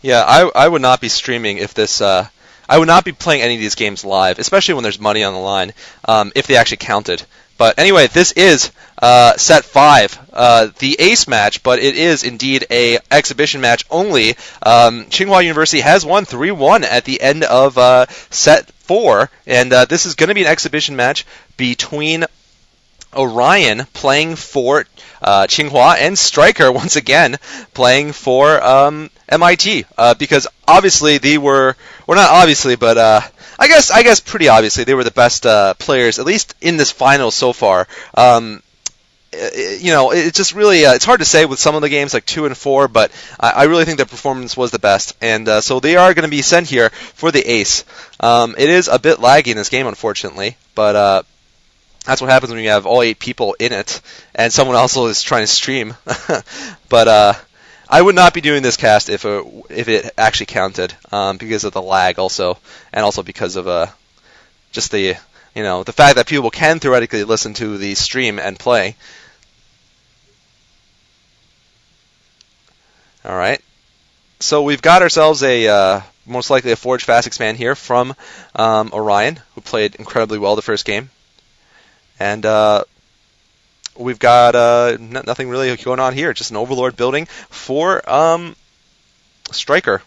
Yeah, I would not be streaming if this. I would not be playing any of these games live, especially when there's money on the line, if they actually counted. But anyway, this is set 5, the ace match, but it is indeed a exhibition match only. Tsinghua University has won 3-1 at the end of set 4, and this is going to be an exhibition match between Orion playing for Tsinghua and Stryker once again playing for MIT because obviously they were, well, not obviously, but I guess pretty obviously they were the best players, at least in this final so far. It's just really it's hard to say with some of the games like 2 and 4, but I really think their performance was the best, and so they are going to be sent here for the ace. It is a bit laggy in this game, unfortunately, but that's what happens when you have all 8 people in it, and someone else is trying to stream. But I would not be doing this cast if it actually counted, because of the lag also, and also because of just the the fact that people can theoretically listen to the stream and play. All right, so we've got ourselves most likely a Forge Fast Expand here from Orion, who played incredibly well the first game. And we've got nothing really going on here, just an Overlord building for Stryker.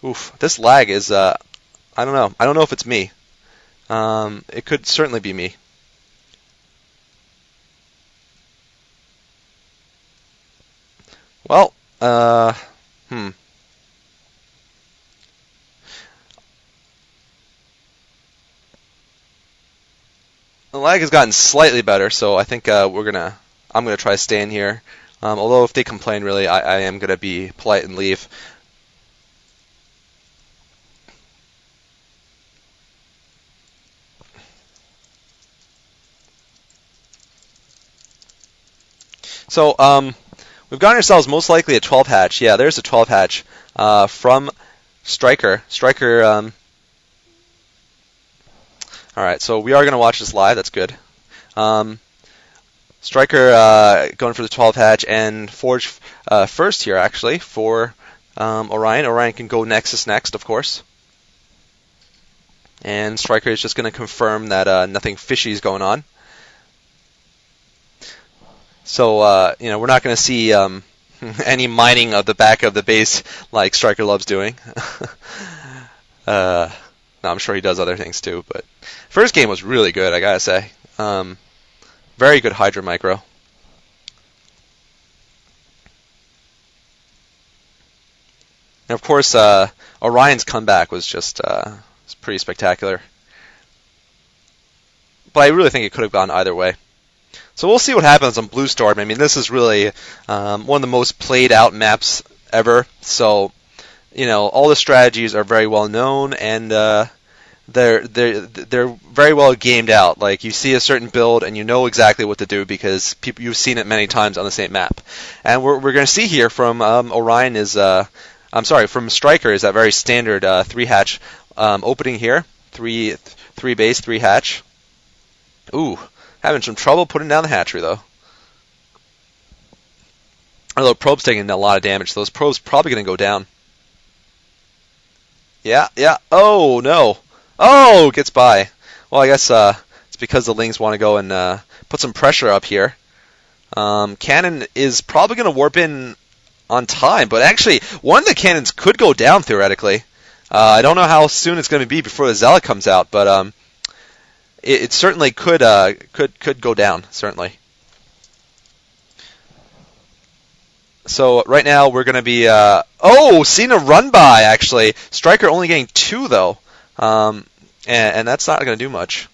Oof, this lag is, I don't know. I don't know if it's me. It could certainly be me. Well, The lag has gotten slightly better, so I think I'm gonna try staying here. Although if they complain, really, I am gonna be polite and leave. So we've gotten ourselves most likely a 12 hatch. Yeah, there's a 12 hatch from Stryker. Stryker. All right, so we are going to watch this live. That's good. Stryker going for the 12 hatch and Forge first here, actually, for Orion. Orion can go Nexus next, of course. And Stryker is just going to confirm that nothing fishy is going on. So, we're not going to see any mining of the back of the base like Stryker loves doing. No, I'm sure he does other things too, but first game was really good, I gotta say. Very good Hydra Micro. And of course, Orion's comeback was just pretty spectacular. But I really think it could have gone either way. So we'll see what happens on Blue Storm. I mean, this is really one of the most played out maps ever. So, all the strategies are very well known, and they're very well gamed out. Like, you see a certain build and you know exactly what to do because you've seen it many times on the same map. And we're going to see here from Orion from Stryker is that very standard 3 hatch opening here, 3 base 3 hatch. Ooh, having some trouble putting down the hatchery though. Although probe's taking a lot of damage, so those probes probably going to go down. Yeah. Oh no. Oh, gets by. Well, I guess it's because the Lings want to go and put some pressure up here. Cannon is probably going to warp in on time, but actually, one of the cannons could go down theoretically. I don't know how soon it's going to be before the Zealot comes out, but it certainly could go down, certainly. So right now we're going to be seen a run by actually. Stryker only getting 2 though. And that's not going to do much.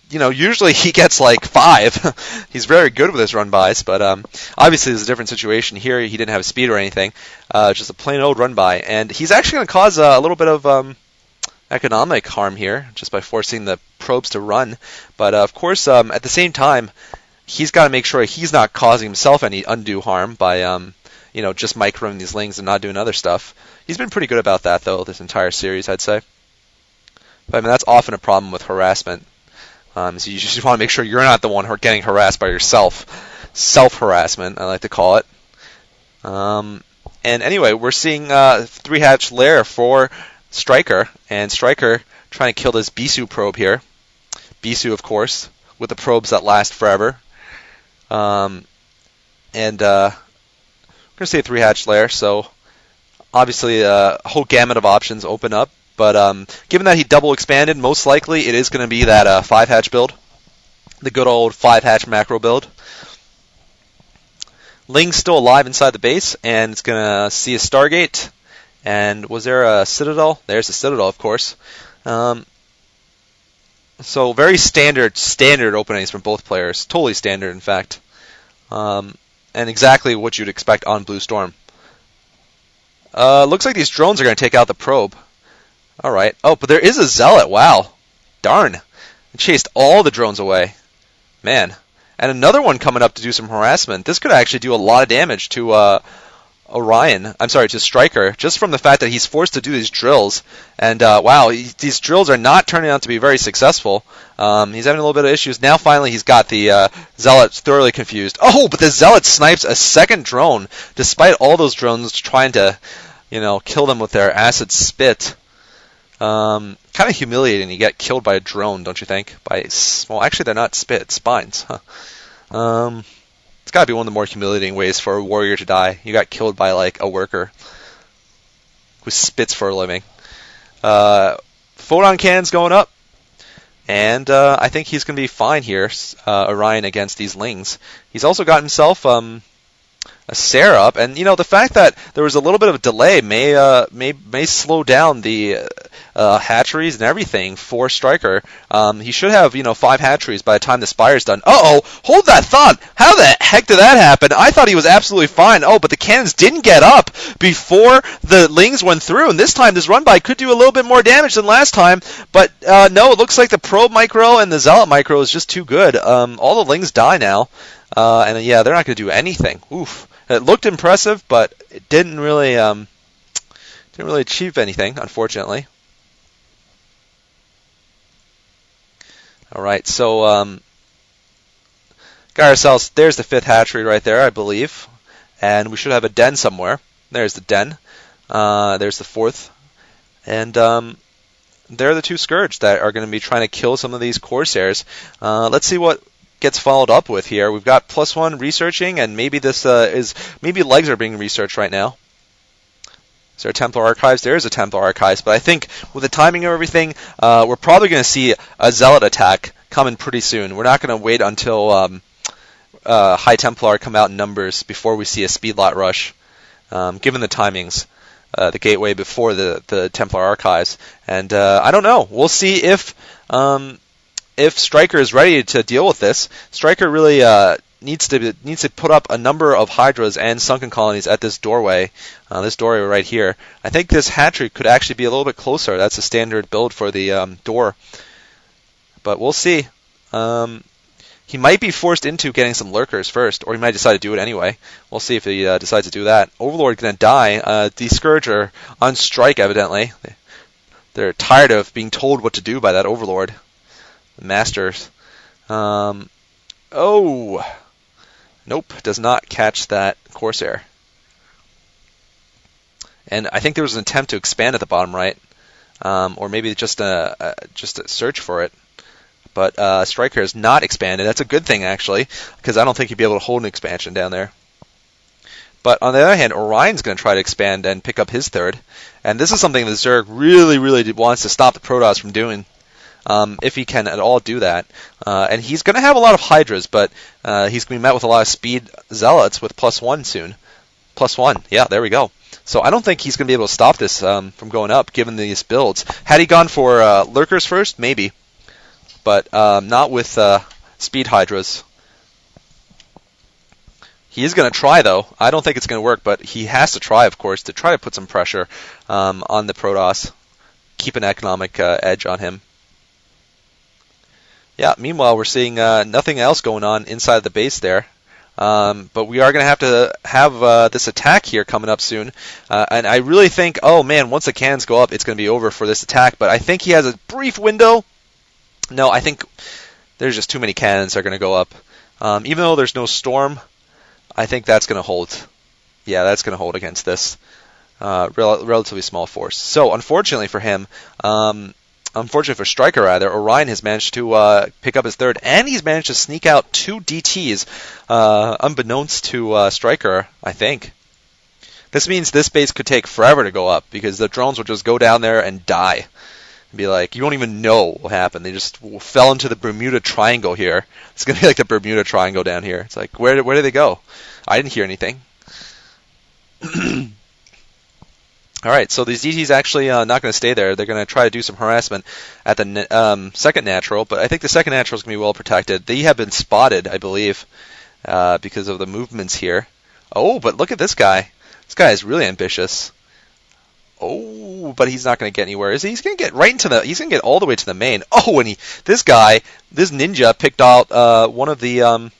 Usually he gets like 5. He's very good with his run-bys, but obviously there's a different situation here. He didn't have speed or anything, just a plain old run-by. And he's actually going to cause a little bit of economic harm here, just by forcing the probes to run. But of course, at the same time, he's got to make sure he's not causing himself any undue harm by just microing these Lings and not doing other stuff. He's been pretty good about that, though, this entire series, I'd say. But, I mean, that's often a problem with harassment. So you just want to make sure you're not the one getting harassed by yourself. Self-harassment, I like to call it. And anyway, we're seeing 3-hatch lair for Stryker, and Stryker trying to kill this Bisu probe here. Bisu, of course, with the probes that last forever. And we're going to say 3-hatch lair, so obviously a whole gamut of options open up. But given that he double expanded, most likely it is going to be that 5-hatch build. The good old 5-hatch macro build. Ling's still alive inside the base, and it's going to see a Stargate. And was there a Citadel? There's a Citadel, of course. So very standard openings from both players. Totally standard, in fact. And exactly what you'd expect on Blue Storm. Looks like these drones are going to take out the probe. Alright. Oh, but there is a Zealot. Wow. Darn. It chased all the drones away. Man. And another one coming up to do some harassment. This could actually do a lot of damage to to Stryker, just from the fact that he's forced to do these drills. And wow, these drills are not turning out to be very successful. He's having a little bit of issues. Now finally he's got the Zealot thoroughly confused. Oh, but the Zealot snipes a second drone, despite all those drones trying to, kill them with their acid spit. Kind of humiliating. You get killed by a drone, don't you think? Well, actually, they're not spit, spines. Huh. It's got to be one of the more humiliating ways for a warrior to die. You got killed by like a worker who spits for a living. Photon cannon's going up, and I think he's going to be fine here. Orion against these Lings. He's also got himself a Sarah up, and the fact that there was a little bit of a delay may slow down the hatcheries and everything for Stryker. He should have 5 hatcheries by the time the Spire's done. Hold that thought. How the heck did that happen? I thought he was absolutely fine. But the cannons didn't get up before the Lings went through, and this time this run by could do a little bit more damage than last time. But no, it looks like the probe micro and the Zealot micro is just too good. All the Lings die now, and yeah, they're not going to do anything. Oof. It looked impressive, but it didn't really achieve anything, unfortunately. All right, so got ourselves. There's the 5th hatchery right there, I believe, and we should have a den somewhere. There's the den. There's the 4th, and there are the 2 Scourge that are going to be trying to kill some of these Corsairs. Let's see what gets followed up with here. We've got +1 researching, and maybe this maybe legs are being researched right now. Is there a Templar Archives? There is a Templar Archives, but I think with the timing of everything, we're probably going to see a Zealot attack coming pretty soon. We're not going to wait until High Templar come out in numbers before we see a speed lot rush, given the timings. The gateway before the Templar Archives, and I don't know. We'll see if Stryker is ready to deal with this. Stryker really needs to put up a number of Hydras and Sunken Colonies at this doorway right here. I think this hatchery could actually be a little bit closer. That's a standard build for the door, but we'll see. He might be forced into getting some lurkers first, or he might decide to do it anyway. We'll see if he decides to do that. Overlord going to die. The Scourge are on strike, evidently. They're tired of being told what to do by that Overlord. The Masters. Nope, does not catch that Corsair. And I think there was an attempt to expand at the bottom right, or maybe just a search for it. But Stryker has not expanded. That's a good thing, actually, because I don't think he'd be able to hold an expansion down there. But on the other hand, Orion's going to try to expand and pick up his 3rd. And this is something that Zerg really, really wants to stop the Protoss from doing, if he can at all do that. And he's going to have a lot of Hydras, but he's going to be met with a lot of speed Zealots with +1 soon. +1, yeah, there we go. So I don't think he's going to be able to stop this from going up, given these builds. Had he gone for Lurkers first, maybe. But not with speed Hydras. He is going to try, though. I don't think it's going to work, but he has to try, of course, to try to put some pressure on the Protoss. Keep an economic edge on him. Yeah, meanwhile, we're seeing nothing else going on inside the base there. But we are going to have this attack here coming up soon. And I really think, once the cannons go up, it's going to be over for this attack. But I think he has a brief window. No, I think there's just too many cannons that are going to go up. Even though there's no storm, I think that's going to hold. Yeah, that's going to hold against this relatively small force. So, unfortunately for him, unfortunately for Stryker rather, Orion has managed to pick up his third, and he's managed to sneak out 2 DTs, unbeknownst to Stryker, I think. This means this base could take forever to go up, because the drones will just go down there and die. And be like, you won't even know what happened. They just fell into the Bermuda Triangle here. It's going to be like the Bermuda Triangle down here. It's like, where did they go? I didn't hear anything. All right, so these DTs actually not going to stay there. They're going to try to do some harassment at the second natural, but I think the second natural is going to be well protected. They have been spotted, I believe, because of the movements here. Oh, but look at this guy. This guy is really ambitious. Oh, but he's not going to get anywhere, is he? He's going to get right into the. He's going to get all the way to the main. Oh, and this ninja picked out one of the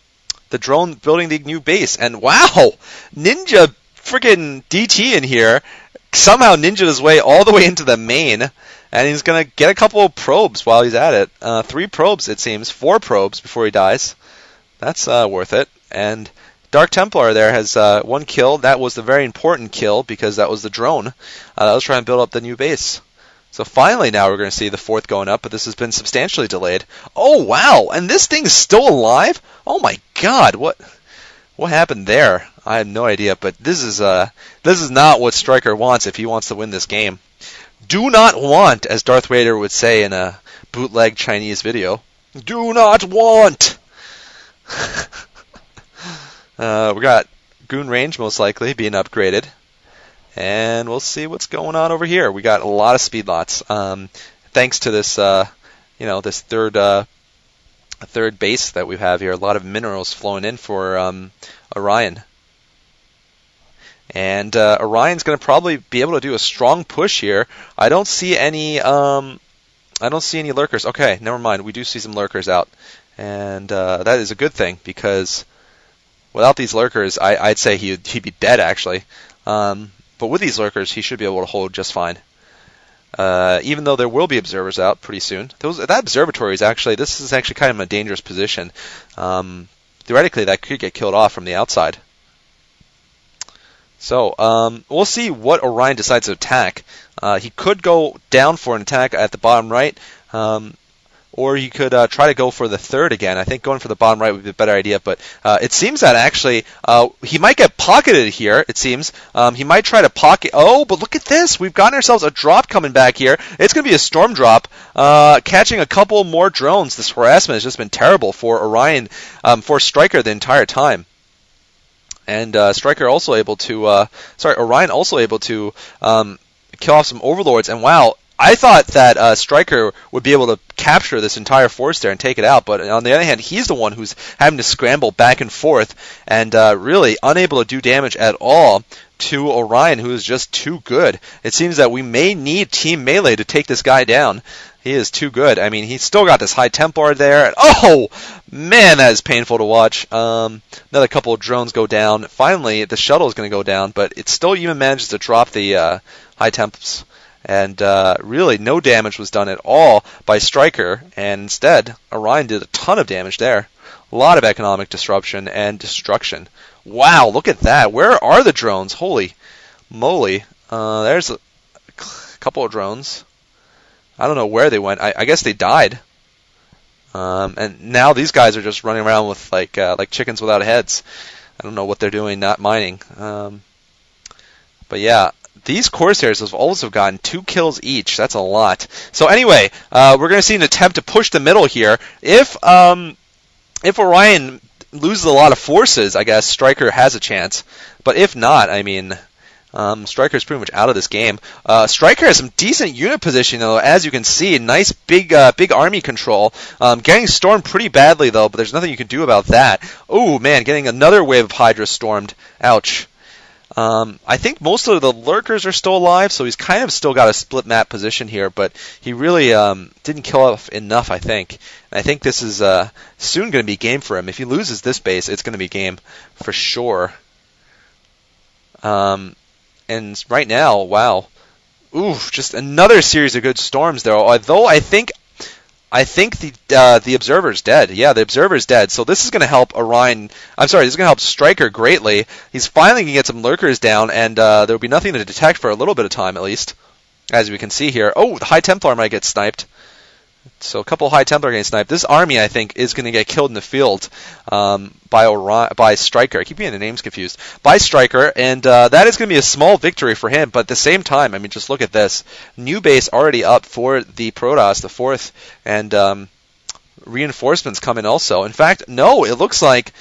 drone building the new base, and wow, ninja freaking DT in here. Somehow ninja'd his way all the way into the main, and he's going to get a couple of probes while he's at it. 3 probes, it seems. 4 probes before he dies. That's worth it. And Dark Templar there has 1 kill. That was the very important kill, because that was the drone that was trying to build up the new base. So finally now we're going to see the 4th going up, but this has been substantially delayed. Oh, wow! And this thing's still alive? Oh my god, what happened there? I have no idea, but this is not what Stryker wants if he wants to win this game. Do not want, as Darth Vader would say in a bootleg Chinese video. Do not want! We got Goon Range most likely being upgraded. And we'll see what's going on over here. We got a lot of speed lots. Thanks to this, this third base that we have here. A lot of minerals flowing in for Orion. And Orion's going to probably be able to do a strong push here. I don't see any lurkers. Okay, never mind. We do see some lurkers out, and that is a good thing, because without these lurkers, I'd say he'd be dead actually. But with these lurkers, he should be able to hold just fine. Even though there will be observers out pretty soon. That observatory is this is actually kind of a dangerous position. Theoretically, that could get killed off from the outside. So, we'll see what Orion decides to attack. He could go down for an attack at the bottom right, or he could try to go for the 3rd again. I think going for the bottom right would be a better idea, but it seems that actually he might get pocketed here, it seems. He might try to pocket... Oh, but look at this! We've gotten ourselves a drop coming back here. It's going to be a storm drop, catching a couple more drones. This harassment has just been terrible for Orion, for Stryker the entire time. And Orion also able to kill off some overlords. And wow, I thought that Stryker would be able to capture this entire force there and take it out. But on the other hand, he's the one who's having to scramble back and forth and really unable to do damage at all to Orion, who is just too good. It seems that we may need Team Melee to take this guy down. He is too good. I mean, he's still got this high Templar there. Oh, man, that is painful to watch. Another couple of drones go down. Finally, the shuttle is going to go down, but it still even manages to drop the high temps. And really, no damage was done at all by Stryker, and instead, Orion did a ton of damage there. A lot of economic disruption and destruction. Wow, look at that. Where are the drones? Holy moly. There's a couple of drones. I don't know where they went. I guess they died. And now these guys are just running around with like chickens without heads. I don't know what they're doing, not mining. But yeah, these Corsairs have also gotten 2 kills each. That's a lot. So anyway, we're going to see an attempt to push the middle here. If Orion loses a lot of forces, I guess Stryker has a chance. But if not, I mean... Stryker's pretty much out of this game. Stryker has some decent unit position, though, as you can see. Nice big army control. Getting stormed pretty badly, though, but there's nothing you can do about that. Oh, man, getting another wave of Hydra stormed. Ouch. I think most of the lurkers are still alive, so he's kind of still got a split map position here, but he really didn't kill off enough, I think. And I think this is soon going to be game for him. If he loses this base, it's going to be game for sure. And right now, wow. Ooh, just another series of good storms there. Although I think I think the Observer's dead. Yeah, the Observer's dead. So this is going to help Orion. I'm sorry, this is going to help Stryker greatly. He's finally going to get some lurkers down, and there will be nothing to detect for a little bit of time at least, as we can see here. Oh, the High Templar might get sniped. So a couple of High Templar getting sniped. This army, I think, is going to get killed in the field by Stryker. I keep getting the names confused. By Stryker, and that is going to be a small victory for him. But at the same time, I mean, just look at this. New base already up for the Protoss, the 4th, and reinforcements come in also. In fact, no, it looks like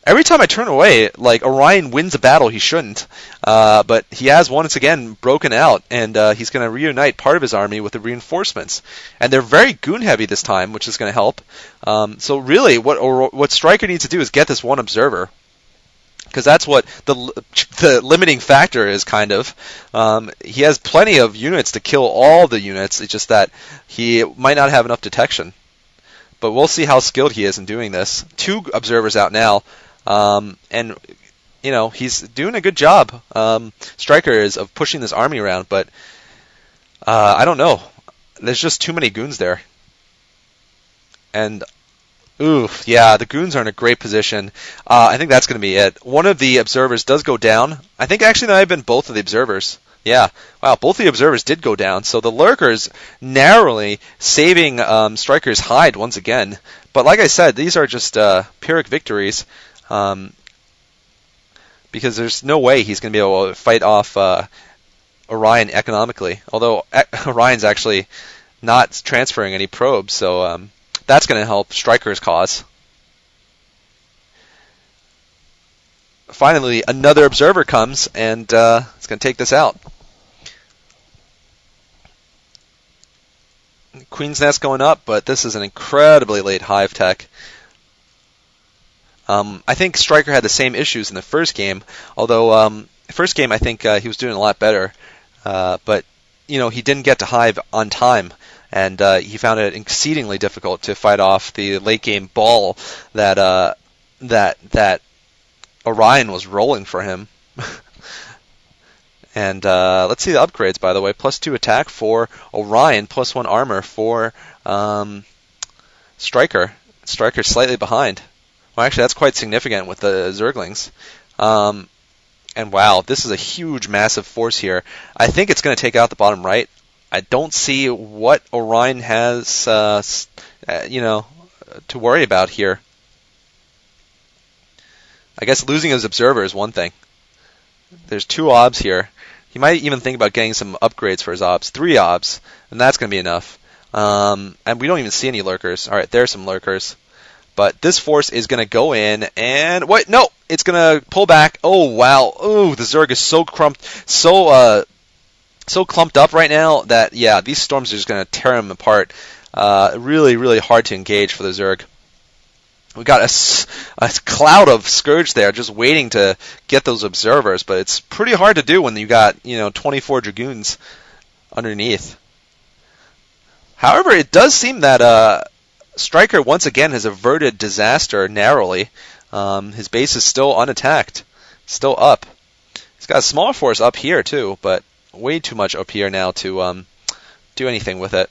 every time I turn away, like Orion wins a battle he shouldn't, but he has once again broken out, and he's going to reunite part of his army with the reinforcements. And they're very goon heavy this time, which is going to help. So really, what Stryker needs to do is get this one observer, because that's what the limiting factor is, kind of. He has plenty of units to kill all the units. It's just that he might not have enough detection. But we'll see how skilled he is in doing this. 2 observers out now. And, you know, he's doing a good job, Stryker is, of pushing this army around, but I don't know. There's just too many goons there. And, oof, yeah, the goons are in a great position. I think that's going to be it. One of the observers does go down. I think actually that might have been both of the observers. Yeah, wow, both the observers did go down. So the lurkers narrowly saving Stryker's hide once again. But like I said, these are just Pyrrhic victories. Because there's no way he's going to be able to fight off Orion economically. Although Orion's actually not transferring any probes, so that's going to help Stryker's cause. Finally, another observer comes, and it's going to take this out. Queen's Nest going up, but this is an incredibly late hive tech. I think Stryker had the same issues in the first game, although first game I think he was doing a lot better, but you know, he didn't get to hive on time, and he found it exceedingly difficult to fight off the late game ball that Orion was rolling for him. And let's see the upgrades, by the way. +2 attack for Orion, +1 armor for Stryker. Stryker's slightly behind. Well, actually, that's quite significant with the Zerglings. And wow, this is a huge, massive force here. I think it's going to take out the bottom right. I don't see what Orion has, to worry about here. I guess losing his observer is one thing. There's 2 obs here. He might even think about getting some upgrades for his obs. 3 obs, and that's going to be enough. And we don't even see any lurkers. All right, there's some lurkers. But this force is going to go in, and what? No, it's going to pull back. Oh wow! Oh, the Zerg is so clumped up right now that yeah, these storms are just going to tear him apart. Really, really hard to engage for the Zerg. We got a cloud of Scourge there, just waiting to get those observers, but it's pretty hard to do when you got 24 Dragoons underneath. However, it does seem that Stryker once again has averted disaster narrowly. His base is still unattacked, still up. He's got a small force up here too, but way too much up here now to do anything with it.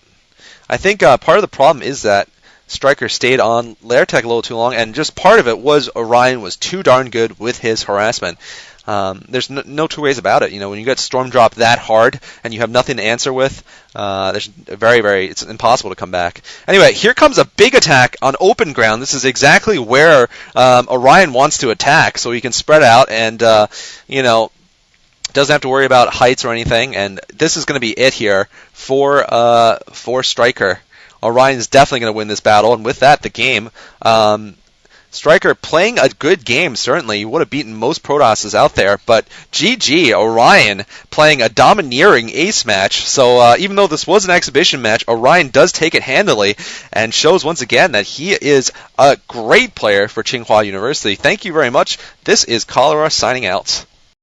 I think part of the problem is that Stryker stayed on Lair Tech a little too long, and just part of it was Orion was too darn good with his harassment. There's no 2 ways about it. When you get storm dropped that hard and you have nothing to answer with, it's impossible to come back. Anyway, here comes a big attack on open ground. This is exactly where Orion wants to attack, so he can spread out and doesn't have to worry about heights or anything. And this is going to be it here for Stryker. Orion's definitely going to win this battle, and with that, the game. Stryker playing a good game, certainly. He would have beaten most Protosses out there, but GG, Orion playing a domineering ace match. So even though this was an exhibition match, Orion does take it handily and shows once again that he is a great player for Tsinghua University. Thank you very much. This is Cholera signing out.